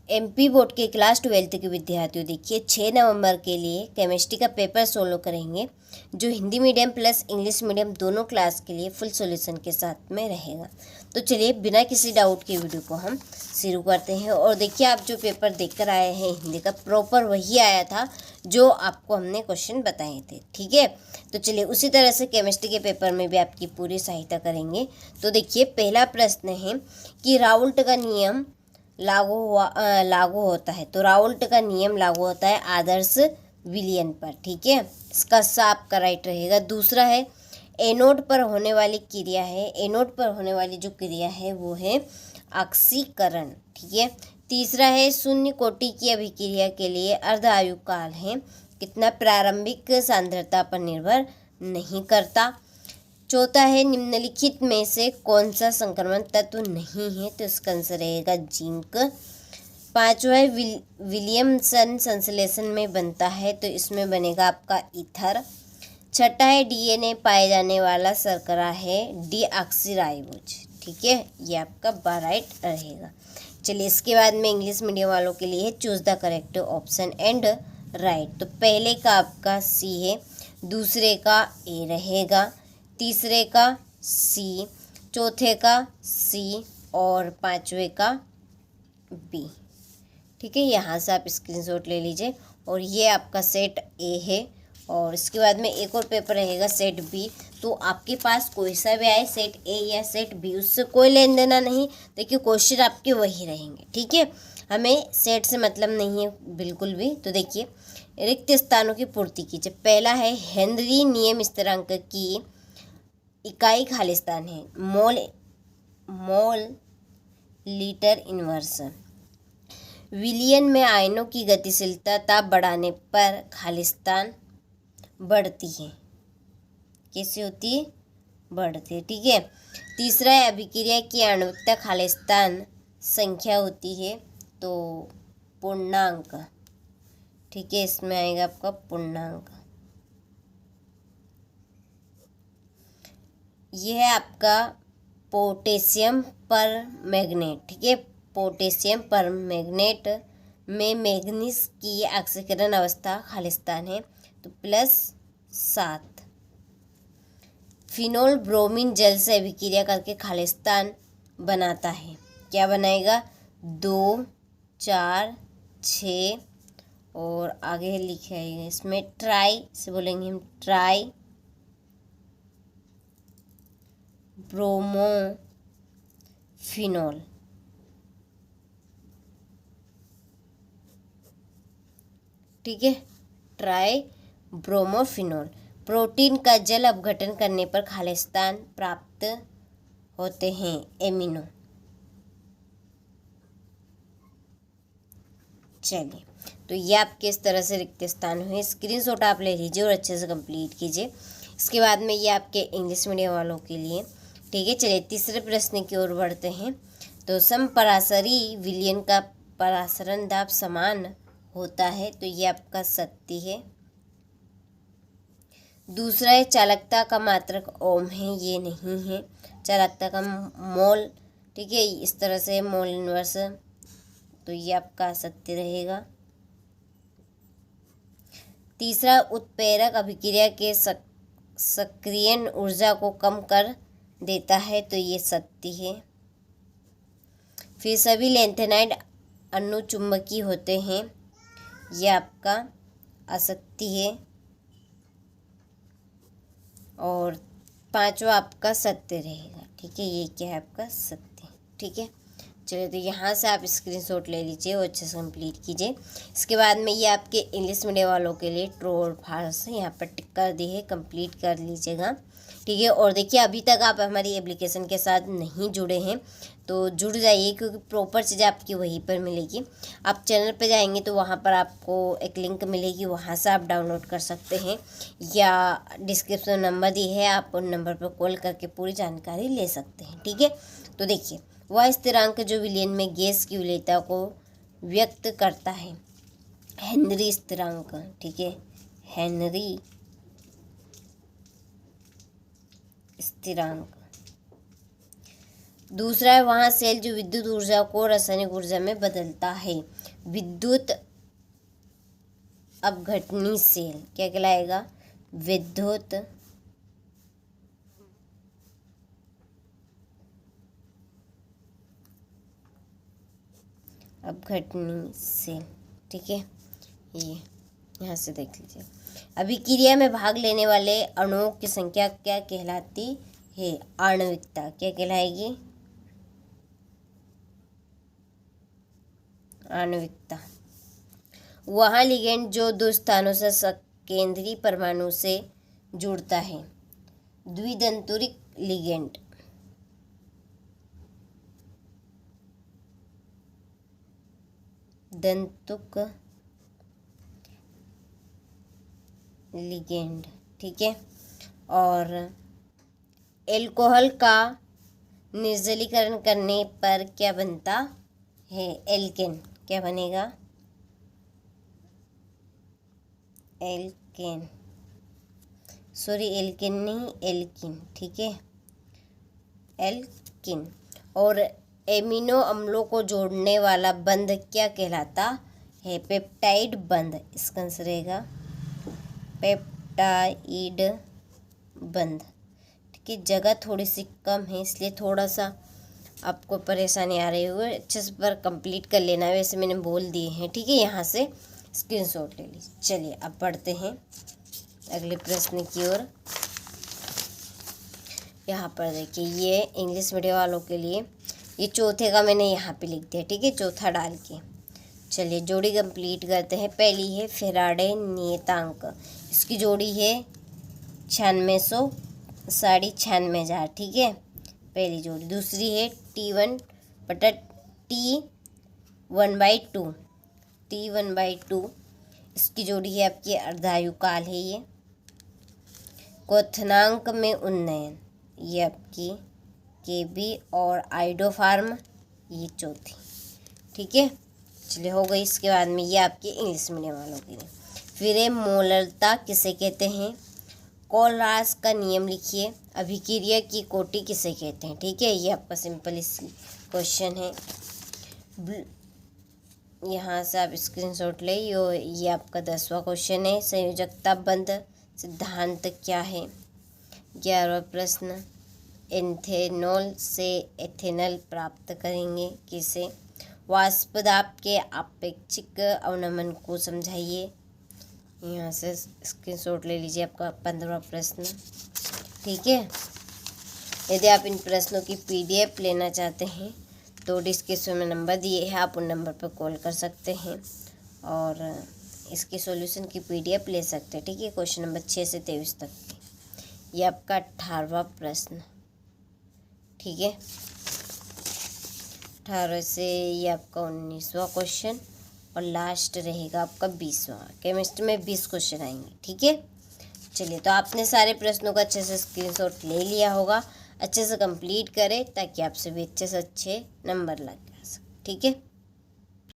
MP board के class 12 के विद्यार्थियों, देखिए 6 नवंबर के लिए केमिस्ट्री का पेपर सोल्व करेंगे, जो Hindi medium plus English medium दोनों क्लास के लिए फुल सॉल्यूशन के साथ में रहेगा। तो चलिए बिना किसी डाउट के वीडियो को हम शुरू करते हैं। और देखिए आप जो पेपर देखकर आए हैं हिंदी का, प्रॉपर वही आया था जो आपको हमने क्वेश्चन बताए थे, ठीक है। तो चलिए उसी तरह से केमिस्ट्री के पेपर में भी आपकी पूरी सहायता करेंगे। तो देखिए पहला प्रश्न है कि राउल्ट का नियम लागू होता है। तो राउल्ट का नियम लागू होता है आदर्श विलयन पर, ठीक है। इसका साफ का राइट रहेगा। दूसरा है एनोड पर होने वाली क्रिया है, एनोड पर होने वाली जो क्रिया है वो है ऑक्सीकरण, ठीक है। तीसरा है शून्य कोटि की अभिक्रिया के लिए अर्ध आयु काल है कितना, प्रारंभिक सांद्रता पर निर्भर नहीं करता। चौथा है निम्नलिखित में से कौन सा संक्रमण तत्व नहीं है, तो इसका आंसर रहेगा जिंक। पांचवा है विलियमसन संश्लेषण में बनता है, तो इसमें बनेगा आपका ईथर। छठा है डीएनए पाए जाने वाला शर्करा है डीऑक्सीराइबोज, ठीक है। ये आपका राइट रहेगा। चलिए इसके बाद में इंग्लिश मीडियम वालों के लिए choose the correct option and right. तो पहले का आपका सी है, दूसरे का ए रहेगा, तीसरे का सी, चौथे का सी और पांचवे का बी, ठीक है। यहाँ से आप स्क्रीनशॉट ले लीजिए। और ये आपका सेट ए है और इसके बाद में एक और पेपर रहेगा सेट बी। तो आपके पास कोई सा भी आए, सेट ए या सेट बी, उससे कोई लेन देना नहीं। देखिए क्वेश्चन आपके वही रहेंगे, ठीक है। हमें सेट से मतलब नहीं है बिल्कुल भी। तो देखिए रिक्त स्थानों की पूर्ति कीजिए। पहला है हेनरी नियम स्थिरांक की इकाई खालिस्तान है, मोल लीटर इनवर्स। विलियन में आयनों की गतिशीलता ताप बढ़ाने पर खालिस्तान बढ़ती है, कैसे होती है, बढ़ती है, ठीक है। तीसरा है अभिक्रिया की आणविकता खालिस्तान संख्या होती है, तो पूर्णांक, ठीक है। इसमें आएगा आपका पूर्णांक। यह है आपका पोटेशियम पर मैग्नेट, ठीक है। पोटेशियम पर मैग्नेट में मैग्नीज की ऑक्सीकरण अवस्था खालिस्तान है, तो +7। फिनोल ब्रोमीन जल से अभिक्रिया करके खालिस्तान बनाता है, क्या बनाएगा, 2, 4, 6 और आगे लिखा है इसमें ट्राई से बोलेंगे हम, ट्राई ब्रोमोफिनोल, ठीक है, ट्राई ब्रोमोफिनोल। प्रोटीन का जल अपघटन करने पर खालिस्तान प्राप्त होते हैं, एमिनो। चलिए तो ये आपके इस तरह से रिक्त स्थान हुए, स्क्रीनशॉट आप ले लीजिए और अच्छे से कंप्लीट कीजिए। इसके बाद में ये आपके इंग्लिश मीडियम वालों के लिए, ठीक है। चलिए तीसरे प्रश्न की ओर बढ़ते हैं। तो समपराशरी विलयन का परासरण दाब समान होता है, तो ये आपका सत्य है। दूसरा है चालकता का मात्रक ओम है, ये नहीं है। चालकता का मोल, ठीक है, इस तरह से मोल इनवर्स, तो ये आपका सत्य रहेगा। तीसरा उत्प्रेरक अभिक्रिया के सक्रियण ऊर्जा को कम कर देता है, तो ये सत्य है। फिर सभी लैंथेनाइड अनुचुंबकीय होते हैं, यह आपका असत्य है। और पांचवा आपका सत्य रहेगा, ठीक है। ये क्या है आपका सत्य, ठीक है। चलिए तो यहाँ से आप स्क्रीनशॉट ले लीजिए और अच्छे से कंप्लीट कीजिए। इसके बाद में ये आपके इंग्लिश मीडियम वालों के लिए ट्रू और फॉल्स यहाँ पर टिक कर दी है, कंप्लीट कर लीजिएगा, ठीक है। और देखिए अभी तक आप हमारी एप्लीकेशन के साथ नहीं जुड़े हैं तो जुड़ जाइए, क्योंकि प्रॉपर चीज़ें आपकी वहीं पर मिलेगी। आप चैनल पर जाएंगे तो वहाँ पर आपको एक लिंक मिलेगी, वहाँ से आप डाउनलोड कर सकते हैं, या डिस्क्रिप्शन नंबर दी है, आप उन नंबर पर कॉल करके पूरी जानकारी ले सकते हैं, ठीक है। तो देखिए वह स्थिरांक जो विलयन में गैस की विलेयता को व्यक्त करता है, हेनरी स्थिरांक, ठीक है, हेनरी स्थिरांक। दूसरा है वहाँ सेल जो विद्युत ऊर्जा को रासायनिक ऊर्जा में बदलता है। विद्युत अपघटनी सेल क्या कहलाएगा? विद्युत अपघटनी सेल। ठीक है, ये यहाँ से देख लीजिए। अभिक्रिया में भाग लेने वाले अणुओं की संख्या क्या कहलाती है? आणविकता। क्या कहलाएगी? आणविकता। वह लिगेंड जो दो स्थानों से केंद्रीय परमाणु से जुड़ता है। द्विदंतुरिक लिगेंड। दंतुक लिगेंड। ठीक है, और एल्कोहल का निर्जलीकरण करने पर क्या बनता है? एल्केन। क्या बनेगा? एल्केन, सॉरी एल्केन नहीं, एल्किन। ठीक है, एल्किन। और एमिनो अम्लों को जोड़ने वाला बंध क्या कहलाता है? पेप्टाइड बंध। इसका आंसर रहेगा पेप्टाइड बंध। ठीक है, जगह थोड़ी सी कम है इसलिए थोड़ा सा आपको परेशानी आ रही होगी, अच्छे से पर कंप्लीट कर लेना है। वैसे मैंने बोल दिए हैं। ठीक है, यहाँ से स्क्रीनशॉट ले लीजिए। चलिए अब पढ़ते हैं अगले प्रश्न की ओर। यहाँ पर देखिए, ये इंग्लिश मीडियम वालों के लिए, ये चौथे का मैंने यहाँ पे लिख दिया। ठीक है, चौथा डाल के। चलिए जोड़ी कंप्लीट करते हैं। पहली है फैराडे नियतांक, इसकी जोड़ी है 9600 96,500। ठीक है, पहली जोड़ी। दूसरी है T1 बटा T1/2 T1/2, इसकी जोड़ी है आपकी अर्धायुकाल है ये। क्वथनांक में उन्नयन, ये आपकी KB और आइडोफार्म, ये चौथी। ठीक है, चलिए हो गई। इसके बाद में ये आपके इंग्लिश मीडियम वालों के लिए। फिर है मोलरता किसे कहते हैं? कोलरास का नियम लिखिए। अभिक्रिया की कोटि किसे कहते हैं? ठीक है, ये आपका सिंपल क्वेश्चन है। यहाँ से आप स्क्रीनशॉट ले। ये आपका 10वां क्वेश्चन है। संयोजकता बंध सिद्धांत क्या है? 11वां प्रश्न। एथेनॉल से एथेनॉल प्राप्त करेंगे किसे? वाष्प दाब के आपेक्षिक अवनमन को समझाइए। यहाँ से स्क्रीनशॉट ले लीजिए, आपका 15वां प्रश्न। ठीक है, यदि आप इन प्रश्नों की PDF लेना चाहते हैं तो डिस्क्रिप्शन में नंबर दिए हैं, आप उन नंबर पर कॉल कर सकते हैं और इसके सॉल्यूशन की PDF ले सकते हैं। ठीक है, क्वेश्चन नंबर 6 से 23 तक के। ये आपका 18वां प्रश्न। ठीक है, 18 से ये आपका 19वां क्वेश्चन और लास्ट रहेगा आपका 20वां। केमिस्ट्री में 20 क्वेश्चन आएंगे। ठीक है, चलिए तो आपने सारे प्रश्नों का अच्छे से स्क्रीनशॉट ले लिया होगा। अच्छे से कंप्लीट करें ताकि आपसे भी अच्छे से अच्छे नंबर लग सके। ठीक है।